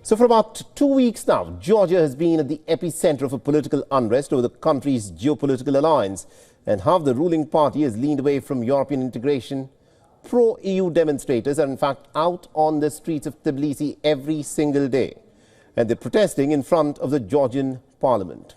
So for about 2 weeks now, Georgia has been at the epicenter of a political unrest over the country's geopolitical alliance and how the ruling party has leaned away from European integration. Pro-EU demonstrators are in fact out on the streets of Tbilisi every single day, and they're protesting in front of the Georgian parliament.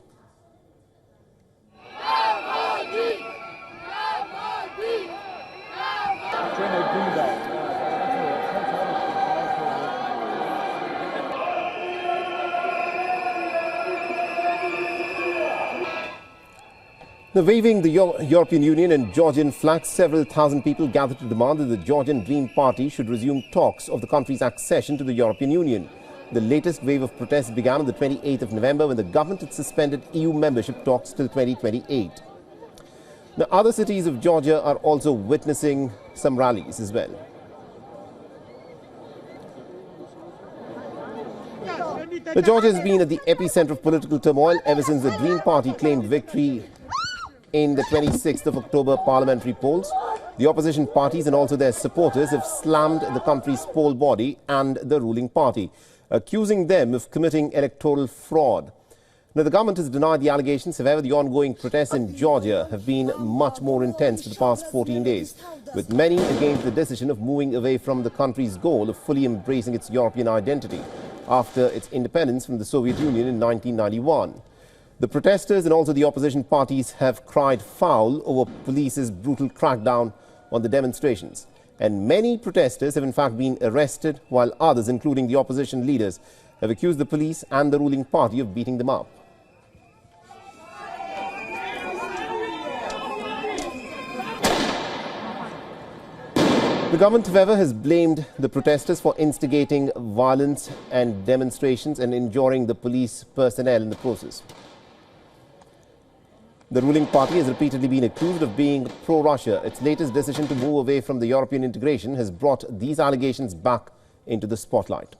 Now, waving the European Union and Georgian flags, several thousand people gathered to demand that the Georgian Dream Party should resume talks of the country's accession to the European Union. The latest wave of protests began on the 28th of November when the government had suspended EU membership talks till 2028. Now, other cities of Georgia are also witnessing some rallies as well. Georgia has been at the epicenter of political turmoil ever since the Dream Party claimed victory in the 26th of October parliamentary polls. The opposition parties and also their supporters have slammed the country's poll body and the ruling party, accusing them of committing electoral fraud. Now, the government has denied the allegations. However, the ongoing protests in Georgia have been much more intense for the past 14 days, with many against the decision of moving away from the country's goal of fully embracing its European identity after its independence from the Soviet Union in 1991. The protesters and also the opposition parties have cried foul over police's brutal crackdown on the demonstrations. And many protesters have in fact been arrested, while others, including the opposition leaders, have accused the police and the ruling party of beating them up. The government, however, has blamed the protesters for instigating violence and demonstrations and injuring the police personnel in the process. The ruling party has repeatedly been accused of being pro-Russia. Its latest decision to move away from the European integration has brought these allegations back into the spotlight.